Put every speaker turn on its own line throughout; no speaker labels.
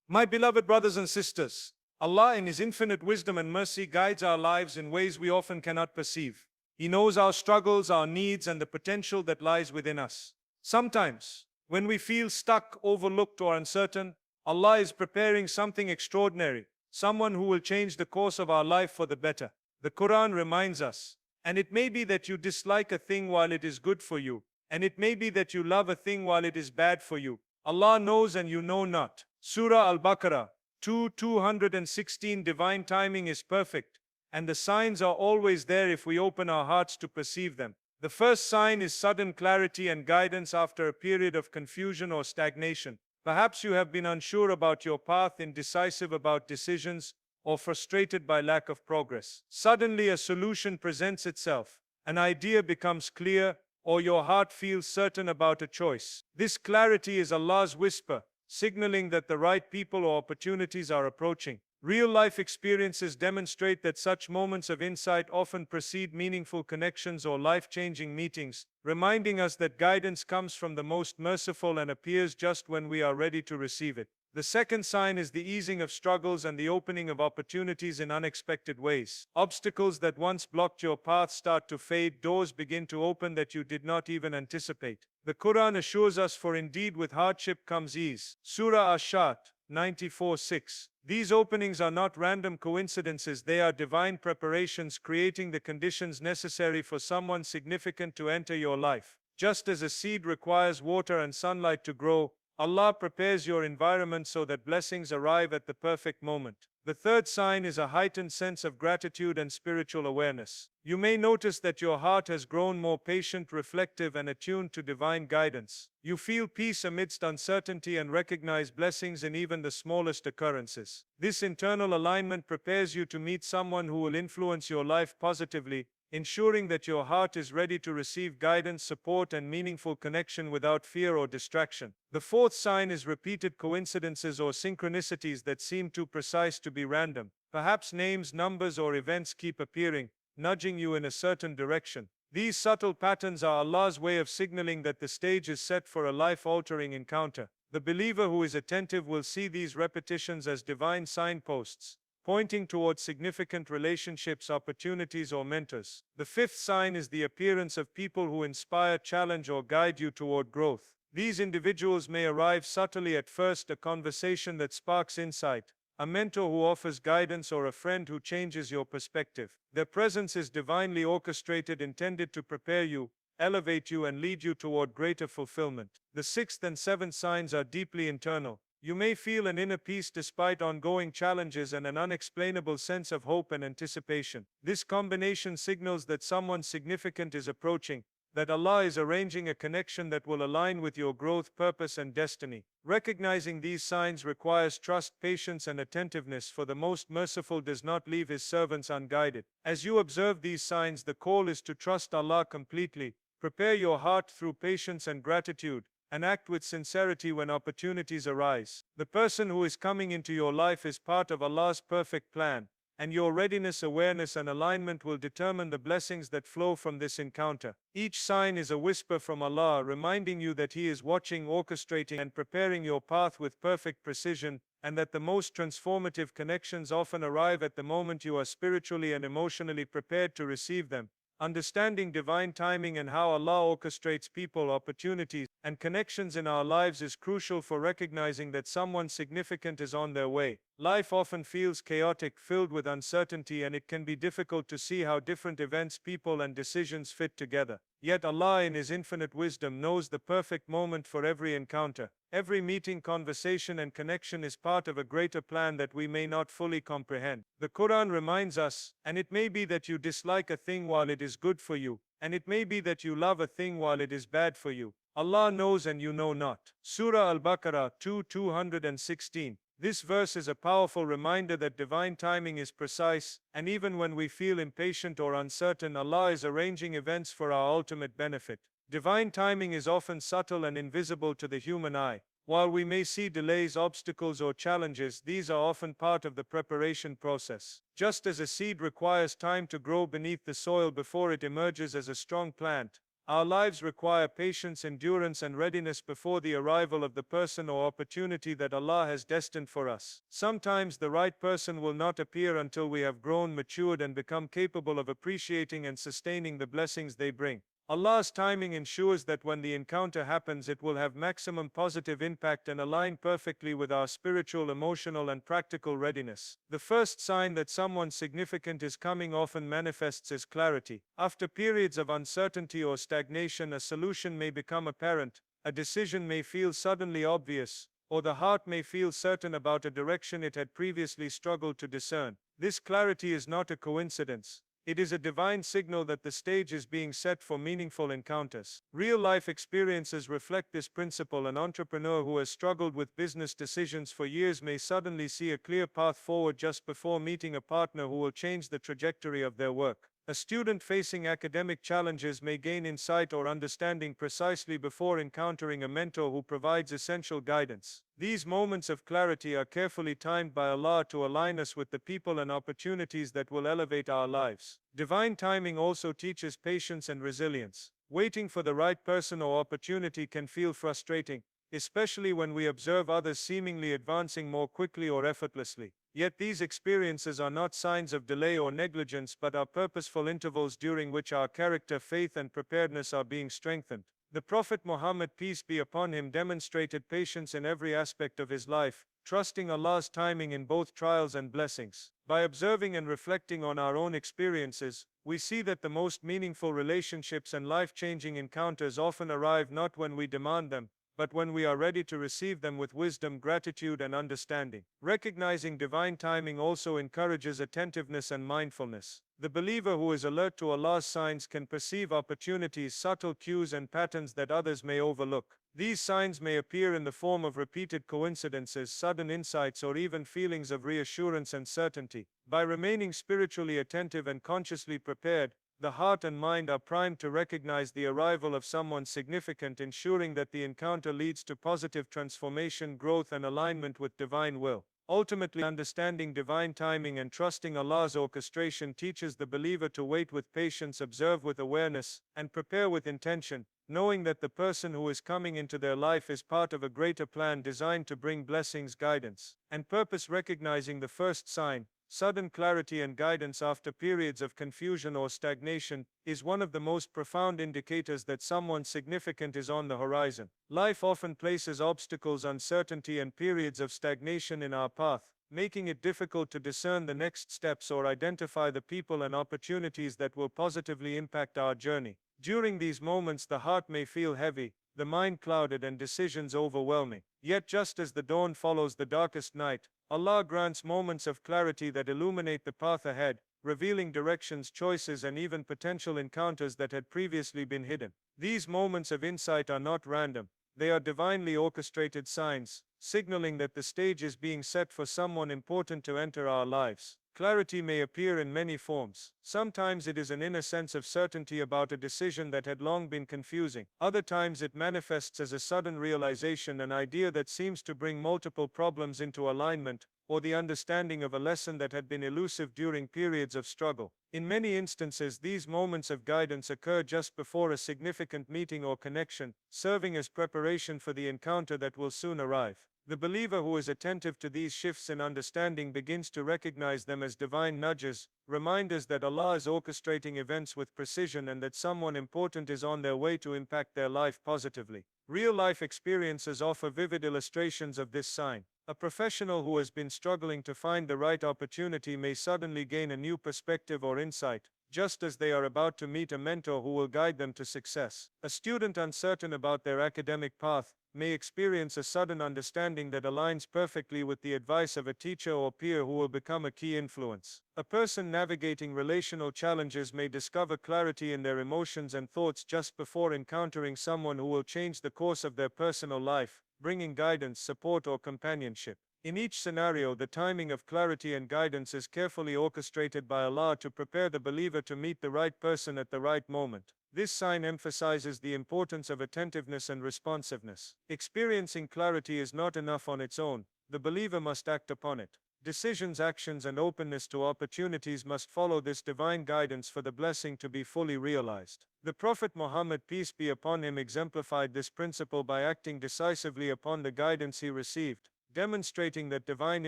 My beloved brothers and sisters, Allah in His infinite wisdom and mercy guides our lives in ways we often cannot perceive. He knows our struggles, our needs, and the potential that lies within us. Sometimes, when we feel stuck, overlooked, or uncertain, Allah is preparing something extraordinary, someone who will change the course of our life for the better. The Quran reminds us, and it may be that you dislike a thing while it is good for you, and it may be that you love a thing while it is bad for you. Allah knows and you know not. Surah Al-Baqarah 2:216. Divine timing is perfect, and the signs are always there if we open our hearts to perceive them. The first sign is sudden clarity and guidance after a period of confusion or stagnation. Perhaps you have been unsure about your path, indecisive about decisions, or frustrated by lack of progress. Suddenly a solution presents itself, an idea becomes clear, or your heart feels certain about a choice. This clarity is Allah's whisper, signaling that the right people or opportunities are approaching. Real-life experiences demonstrate that such moments of insight often precede meaningful connections or life-changing meetings, reminding us that guidance comes from the most merciful and appears just when we are ready to receive it. The second sign is the easing of struggles and the opening of opportunities in unexpected ways. Obstacles that once blocked your path start to fade, doors begin to open that you did not even anticipate. The Quran assures us, for indeed with hardship comes ease. Surah Ash-Shat 94:6. These openings are not random coincidences, they are divine preparations creating the conditions necessary for someone significant to enter your life. Just as a seed requires water and sunlight to grow, Allah prepares your environment so that blessings arrive at the perfect moment. The third sign is a heightened sense of gratitude and spiritual awareness. You may notice that your heart has grown more patient, reflective, and attuned to divine guidance. You feel peace amidst uncertainty and recognize blessings in even the smallest occurrences. This internal alignment prepares you to meet someone who will influence your life positively, ensuring that your heart is ready to receive guidance, support, and meaningful connection without fear or distraction. The fourth sign is repeated coincidences or synchronicities that seem too precise to be random. Perhaps names, numbers, or events keep appearing, nudging you in a certain direction. These subtle patterns are Allah's way of signaling that the stage is set for a life-altering encounter. The believer who is attentive will see these repetitions as divine signposts, pointing towards significant relationships, opportunities, or mentors. The fifth sign is the appearance of people who inspire, challenge, or guide you toward growth. These individuals may arrive subtly at first, a conversation that sparks insight, a mentor who offers guidance, or a friend who changes your perspective. Their presence is divinely orchestrated, intended to prepare you, elevate you, and lead you toward greater fulfillment. The sixth and seventh signs are deeply internal. You may feel an inner peace despite ongoing challenges and an unexplainable sense of hope and anticipation. This combination signals that someone significant is approaching, that Allah is arranging a connection that will align with your growth, purpose, and destiny. Recognizing these signs requires trust, patience, and attentiveness, for the most merciful does not leave His servants unguided. As you observe these signs, the call is to trust Allah completely. Prepare your heart through patience and gratitude, and act with sincerity when opportunities arise. The person who is coming into your life is part of Allah's perfect plan, and your readiness, awareness, and alignment will determine the blessings that flow from this encounter. Each sign is a whisper from Allah, reminding you that He is watching, orchestrating, and preparing your path with perfect precision, and that the most transformative connections often arrive at the moment you are spiritually and emotionally prepared to receive them. Understanding divine timing and how Allah orchestrates people, opportunities, and connections in our lives is crucial for recognizing that someone significant is on their way. Life often feels chaotic, filled with uncertainty, and it can be difficult to see how different events, people, and decisions fit together. Yet Allah in His infinite wisdom knows the perfect moment for every encounter. Every meeting, conversation, and connection is part of a greater plan that we may not fully comprehend. The Quran reminds us, and it may be that you dislike a thing while it is good for you, and it may be that you love a thing while it is bad for you. Allah knows and you know not. Surah Al-Baqarah 2:216. This verse is a powerful reminder that divine timing is precise, and even when we feel impatient or uncertain, Allah is arranging events for our ultimate benefit. Divine timing is often subtle and invisible to the human eye. While we may see delays, obstacles, or challenges, these are often part of the preparation process. Just as a seed requires time to grow beneath the soil before it emerges as a strong plant, Our lives require patience, endurance, and readiness before the arrival of the person or opportunity that Allah has destined for us. Sometimes the right person will not appear until we have grown, matured, and become capable of appreciating and sustaining the blessings they bring. Allah's timing ensures that when the encounter happens, it will have maximum positive impact and align perfectly with our spiritual, emotional, and practical readiness. The first sign that someone significant is coming often manifests as clarity. After periods of uncertainty or stagnation, a solution may become apparent, a decision may feel suddenly obvious, or the heart may feel certain about a direction it had previously struggled to discern. This clarity is not a coincidence. It is a divine signal that the stage is being set for meaningful encounters. Real-life experiences reflect this principle. An entrepreneur who has struggled with business decisions for years may suddenly see a clear path forward just before meeting a partner who will change the trajectory of their work. A student facing academic challenges may gain insight or understanding precisely before encountering a mentor who provides essential guidance. These moments of clarity are carefully timed by Allah to align us with the people and opportunities that will elevate our lives. Divine timing also teaches patience and resilience. Waiting for the right person or opportunity can feel frustrating, especially when we observe others seemingly advancing more quickly or effortlessly. Yet these experiences are not signs of delay or negligence, but are purposeful intervals during which our character, faith, and preparedness are being strengthened. The Prophet Muhammad, peace be upon him, demonstrated patience in every aspect of his life, trusting Allah's timing in both trials and blessings. By observing and reflecting on our own experiences, we see that the most meaningful relationships and life-changing encounters often arrive not when we demand them, but when we are ready to receive them with wisdom, gratitude, and understanding. Recognizing divine timing also encourages attentiveness and mindfulness. The believer who is alert to Allah's signs can perceive opportunities, subtle cues, and patterns that others may overlook. These signs may appear in the form of repeated coincidences, sudden insights, or even feelings of reassurance and certainty. By remaining spiritually attentive and consciously prepared, the heart and mind are primed to recognize the arrival of someone significant, ensuring that the encounter leads to positive transformation, growth, and alignment with divine will. Ultimately, understanding divine timing and trusting Allah's orchestration teaches the believer to wait with patience, observe with awareness, and prepare with intention, knowing that the person who is coming into their life is part of a greater plan designed to bring blessings, guidance, and purpose. Recognizing the first sign, sudden clarity and guidance after periods of confusion or stagnation, is one of the most profound indicators that someone significant is on the horizon. Life often places obstacles, uncertainty, and periods of stagnation in our path, making it difficult to discern the next steps or identify the people and opportunities that will positively impact our journey. During these moments, the heart may feel heavy, the mind clouded, and decisions overwhelming. Yet just as the dawn follows the darkest night, Allah grants moments of clarity that illuminate the path ahead, revealing directions, choices, and even potential encounters that had previously been hidden. These moments of insight are not random. They are divinely orchestrated signs, signaling that the stage is being set for someone important to enter our lives. Clarity may appear in many forms. Sometimes it is an inner sense of certainty about a decision that had long been confusing. Other times it manifests as a sudden realization, an idea that seems to bring multiple problems into alignment, or the understanding of a lesson that had been elusive during periods of struggle. In many instances, these moments of guidance occur just before a significant meeting or connection, serving as preparation for the encounter that will soon arrive. The believer who is attentive to these shifts in understanding begins to recognize them as divine nudges, reminders that Allah is orchestrating events with precision and that someone important is on their way to impact their life positively. Real-life experiences offer vivid illustrations of this sign. A professional who has been struggling to find the right opportunity may suddenly gain a new perspective or insight, just as they are about to meet a mentor who will guide them to success. A student uncertain about their academic path may experience a sudden understanding that aligns perfectly with the advice of a teacher or peer who will become a key influence. A person navigating relational challenges may discover clarity in their emotions and thoughts just before encountering someone who will change the course of their personal life, bringing guidance, support, or companionship. In each scenario, the timing of clarity and guidance is carefully orchestrated by Allah to prepare the believer to meet the right person at the right moment. This sign emphasizes the importance of attentiveness and responsiveness. Experiencing clarity is not enough on its own. The believer must act upon it. Decisions, actions, and openness to opportunities must follow this divine guidance for the blessing to be fully realized. The Prophet Muhammad, peace be upon him, exemplified this principle by acting decisively upon the guidance he received, demonstrating that divine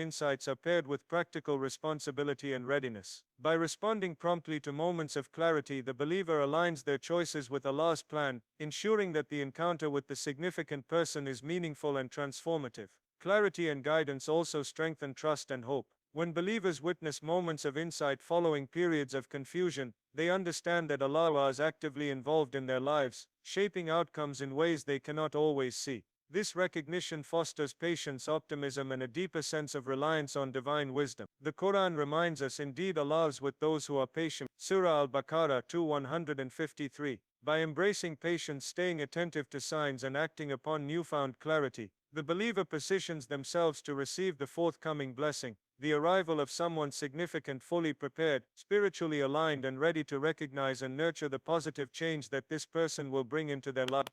insights are paired with practical responsibility and readiness. By responding promptly to moments of clarity, the believer aligns their choices with Allah's plan, ensuring that the encounter with the significant person is meaningful and transformative. Clarity and guidance also strengthen trust and hope. When believers witness moments of insight following periods of confusion, they understand that Allah is actively involved in their lives, shaping outcomes in ways they cannot always see. This recognition fosters patience, optimism, and a deeper sense of reliance on divine wisdom. The Quran reminds us, indeed Allah is with those who are patient. Surah Al-Baqarah 2:153. By embracing patience, staying attentive to signs, and acting upon newfound clarity, the believer positions themselves to receive the forthcoming blessing, the arrival of someone significant, fully prepared, spiritually aligned, and ready to recognize and nurture the positive change that this person will bring into their life.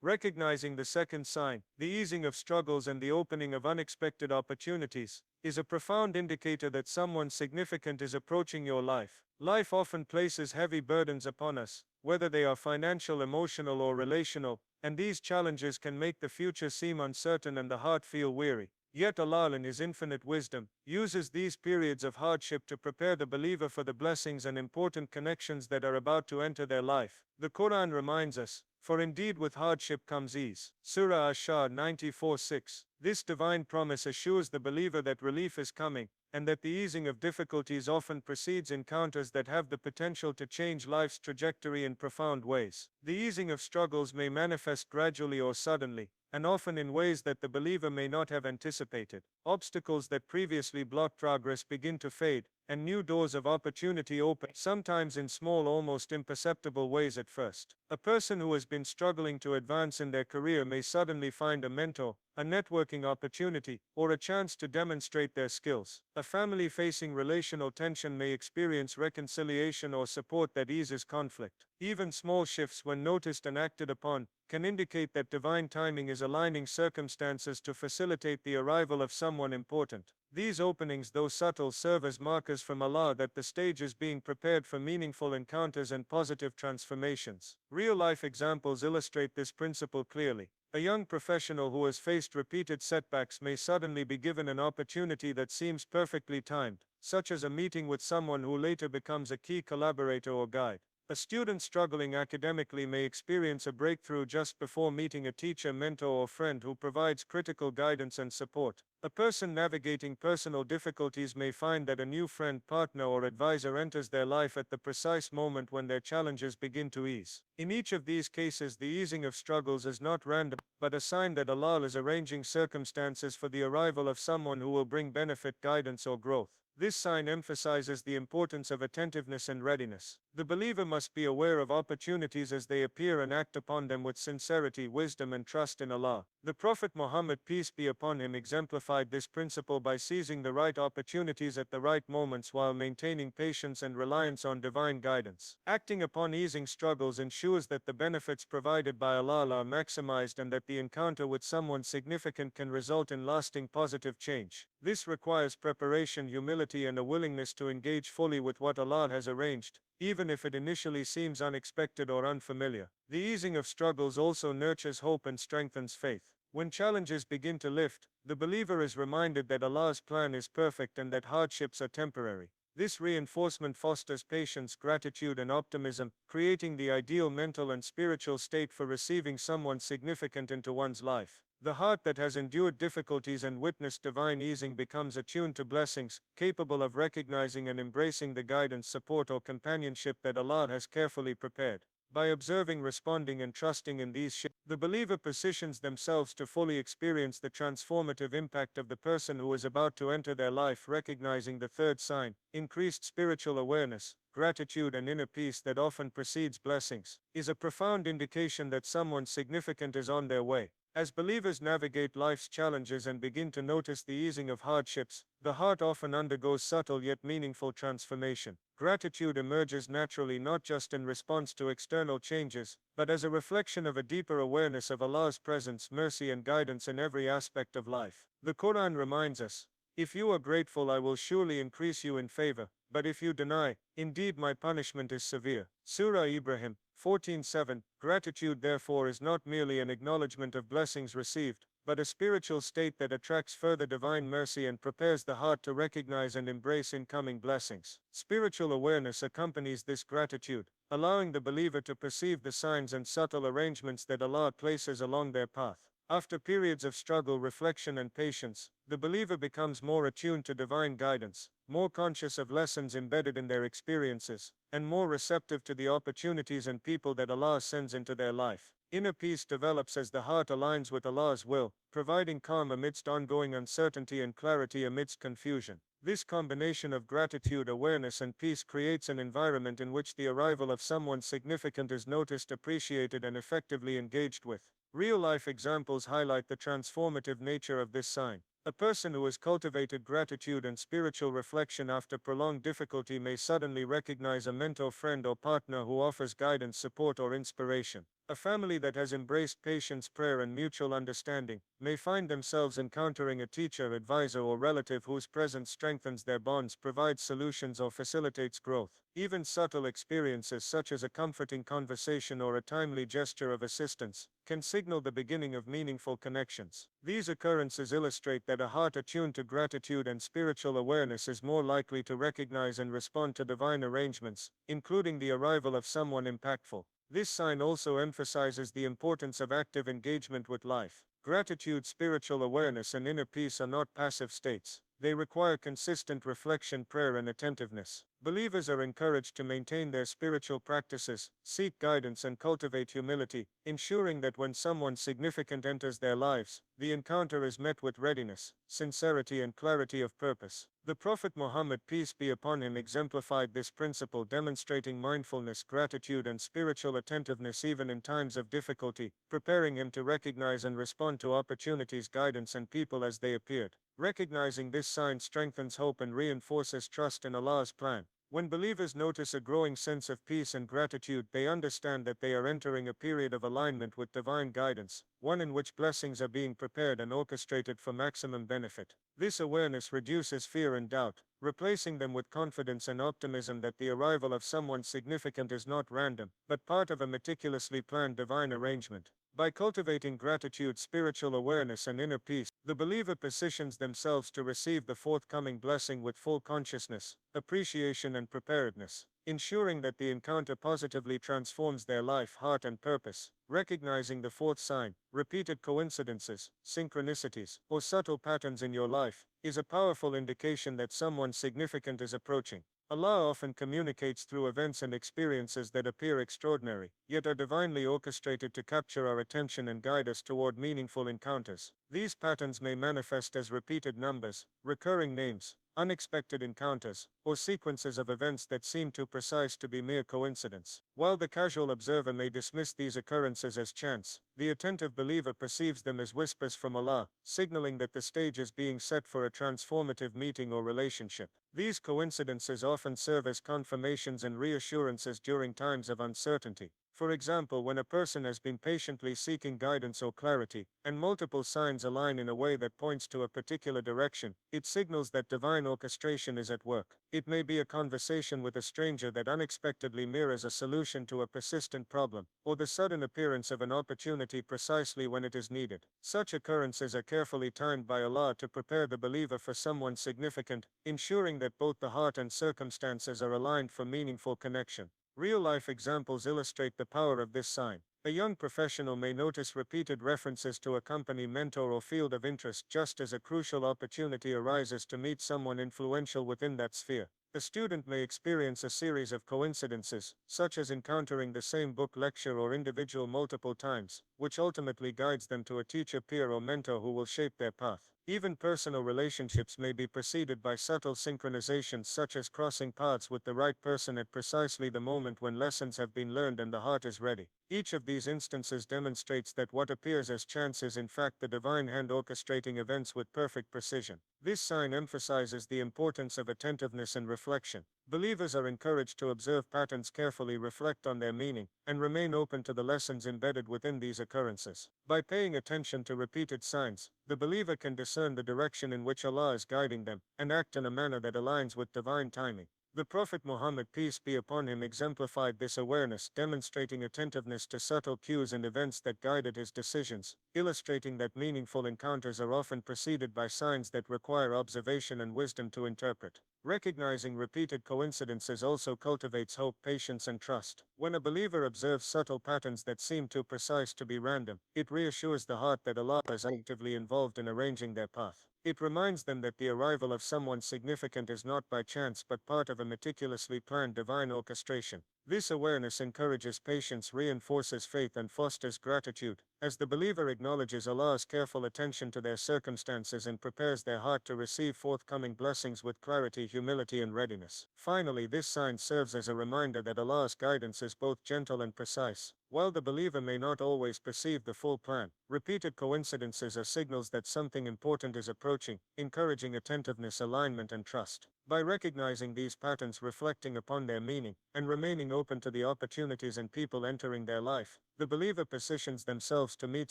Recognizing the second sign, the easing of struggles and the opening of unexpected opportunities, is a profound indicator that someone significant is approaching your life. Life often places heavy burdens upon us, whether they are financial, emotional, or relational, and these challenges can make the future seem uncertain and the heart feel weary. Yet Allah, in His infinite wisdom, uses these periods of hardship to prepare the believer for the blessings and important connections that are about to enter their life. The Quran reminds us, "For indeed with hardship comes ease." Surah Ash-Shah 94:6. This divine promise assures the believer that relief is coming, and that the easing of difficulties often precedes encounters that have the potential to change life's trajectory in profound ways. The easing of struggles may manifest gradually or suddenly, and often in ways that the believer may not have anticipated. Obstacles that previously blocked progress begin to fade, and new doors of opportunity open, sometimes in small, almost imperceptible ways at first. A person who has been struggling to advance in their career may suddenly find a mentor, a networking opportunity, or a chance to demonstrate their skills. A family facing relational tension may experience reconciliation or support that eases conflict. Even small shifts, when noticed and acted upon, can indicate that divine timing is aligning circumstances to facilitate the arrival of someone important. These openings, though subtle, serve as markers from Allah that the stage is being prepared for meaningful encounters and positive transformations. Real-life examples illustrate this principle clearly. A young professional who has faced repeated setbacks may suddenly be given an opportunity that seems perfectly timed, such as a meeting with someone who later becomes a key collaborator or guide. A student struggling academically may experience a breakthrough just before meeting a teacher, mentor, or friend who provides critical guidance and support. A person navigating personal difficulties may find that a new friend, partner, or advisor enters their life at the precise moment when their challenges begin to ease. In each of these cases, the easing of struggles is not random, but a sign that Allah is arranging circumstances for the arrival of someone who will bring benefit, guidance, or growth. This sign emphasizes the importance of attentiveness and readiness. The believer must be aware of opportunities as they appear and act upon them with sincerity, wisdom, and trust in Allah. The Prophet Muhammad, peace be upon him, exemplified this principle by seizing the right opportunities at the right moments while maintaining patience and reliance on divine guidance. Acting upon easing struggles ensures that the benefits provided by Allah are maximized and that the encounter with someone significant can result in lasting positive change. This requires preparation, humility, and a willingness to engage fully with what Allah has arranged, even if it initially seems unexpected or unfamiliar. The easing of struggles also nurtures hope and strengthens faith. When challenges begin to lift, the believer is reminded that Allah's plan is perfect and that hardships are temporary. This reinforcement fosters patience, gratitude, and optimism, creating the ideal mental and spiritual state for receiving someone significant into one's life. The heart that has endured difficulties and witnessed divine easing becomes attuned to blessings, capable of recognizing and embracing the guidance, support, or companionship that Allah has carefully prepared. By observing, responding, and trusting in these shifts, the believer positions themselves to fully experience the transformative impact of the person who is about to enter their life. Recognizing the third sign, increased spiritual awareness, gratitude, and inner peace that often precedes blessings, is a profound indication that someone significant is on their way. As believers navigate life's challenges and begin to notice the easing of hardships, the heart often undergoes subtle yet meaningful transformation. Gratitude emerges naturally, not just in response to external changes, but as a reflection of a deeper awareness of Allah's presence, mercy, and guidance in every aspect of life. The Quran reminds us, If you are grateful, I will surely increase you in favor, but if you deny, indeed my punishment is severe. Surah Ibrahim 14:7. Gratitude therefore is not merely an acknowledgement of blessings received, but a spiritual state that attracts further divine mercy and prepares the heart to recognize and embrace incoming blessings. Spiritual awareness accompanies this gratitude, allowing the believer to perceive the signs and subtle arrangements that Allah places along their path. After periods of struggle, reflection, and patience, the believer becomes more attuned to divine guidance, more conscious of lessons embedded in their experiences, and more receptive to the opportunities and people that Allah sends into their life. Inner peace develops as the heart aligns with Allah's will, providing calm amidst ongoing uncertainty and clarity amidst confusion. This combination of gratitude, awareness, and peace creates an environment in which the arrival of someone significant is noticed, appreciated, and effectively engaged with. Real-life examples highlight the transformative nature of this sign. A person who has cultivated gratitude and spiritual reflection after prolonged difficulty may suddenly recognize a mentor, friend, or partner who offers guidance, support, or inspiration. A family that has embraced patience, prayer, and mutual understanding may find themselves encountering a teacher, advisor, or relative whose presence strengthens their bonds, provides solutions, or facilitates growth. Even subtle experiences such as a comforting conversation or a timely gesture of assistance can signal the beginning of meaningful connections. These occurrences illustrate that a heart attuned to gratitude and spiritual awareness is more likely to recognize and respond to divine arrangements, including the arrival of someone impactful. This sign also emphasizes the importance of active engagement with life. Gratitude, spiritual awareness, and inner peace are not passive states. They require consistent reflection, prayer, and attentiveness. Believers are encouraged to maintain their spiritual practices, seek guidance, and cultivate humility, ensuring that when someone significant enters their lives, the encounter is met with readiness, sincerity, and clarity of purpose. The Prophet Muhammad, peace be upon him, exemplified this principle, demonstrating mindfulness, gratitude, and spiritual attentiveness even in times of difficulty, preparing him to recognize and respond to opportunities, guidance, and people as they appeared. Recognizing this sign strengthens hope and reinforces trust in Allah's plan. When believers notice a growing sense of peace and gratitude, they understand that they are entering a period of alignment with divine guidance, one in which blessings are being prepared and orchestrated for maximum benefit. This awareness reduces fear and doubt, replacing them with confidence and optimism that the arrival of someone significant is not random, but part of a meticulously planned divine arrangement. By cultivating gratitude, spiritual awareness, and inner peace, the believer positions themselves to receive the forthcoming blessing with full consciousness, appreciation, and preparedness, ensuring that the encounter positively transforms their life, heart, and purpose. Recognizing the fourth sign, repeated coincidences, synchronicities, or subtle patterns in your life, is a powerful indication that someone significant is approaching. Allah often communicates through events and experiences that appear extraordinary, yet are divinely orchestrated to capture our attention and guide us toward meaningful encounters. These patterns may manifest as repeated numbers, recurring names, unexpected encounters, or sequences of events that seem too precise to be mere coincidence. While the casual observer may dismiss these occurrences as chance, the attentive believer perceives them as whispers from Allah, signaling that the stage is being set for a transformative meeting or relationship. These coincidences often serve as confirmations and reassurances during times of uncertainty. For example, when a person has been patiently seeking guidance or clarity, and multiple signs align in a way that points to a particular direction, it signals that divine orchestration is at work. It may be a conversation with a stranger that unexpectedly mirrors a solution to a persistent problem, or the sudden appearance of an opportunity precisely when it is needed. Such occurrences are carefully timed by Allah to prepare the believer for someone significant, ensuring that both the heart and circumstances are aligned for meaningful connection. Real-life examples illustrate the power of this sign. A young professional may notice repeated references to a company, mentor, or field of interest just as a crucial opportunity arises to meet someone influential within that sphere. A student may experience a series of coincidences, such as encountering the same book, lecture, or individual multiple times, which ultimately guides them to a teacher, peer, or mentor who will shape their path. Even personal relationships may be preceded by subtle synchronizations, such as crossing paths with the right person at precisely the moment when lessons have been learned and the heart is ready. Each of these instances demonstrates that what appears as chance is in fact the divine hand orchestrating events with perfect precision. This sign emphasizes the importance of attentiveness and reflection.
Believers are encouraged to observe patterns carefully, reflect on their meaning, and remain open to the lessons embedded within these occurrences. By paying attention to repeated signs, the believer can discern the direction in which Allah is guiding them and act in a manner that aligns with divine timing. The Prophet Muhammad, peace be upon him, exemplified this awareness, demonstrating attentiveness to subtle cues and events that guided his decisions, illustrating that meaningful encounters are often preceded by signs that require observation and wisdom to interpret. Recognizing repeated coincidences also cultivates hope, patience, and trust. When a believer observes subtle patterns that seem too precise to be random, it reassures the heart that Allah is actively involved in arranging their path. It reminds them that the arrival of someone significant is not by chance but part of a meticulously planned divine orchestration. This awareness encourages patience, reinforces faith, and fosters gratitude, as the believer acknowledges Allah's careful attention to their circumstances and prepares their heart to receive forthcoming blessings with clarity, humility, and readiness. Finally, this sign serves as a reminder that Allah's guidance is both gentle and precise. While the believer may not always perceive the full plan, repeated coincidences are signals that something important is approaching, encouraging attentiveness, alignment, and trust. By recognizing these patterns, reflecting upon their meaning, and remaining open to the opportunities and people entering their life, the believer positions themselves to meet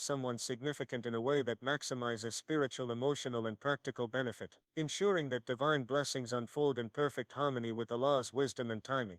someone significant in a way that maximizes spiritual, emotional, and practical benefit, ensuring that divine blessings unfold in perfect harmony with Allah's wisdom and timing.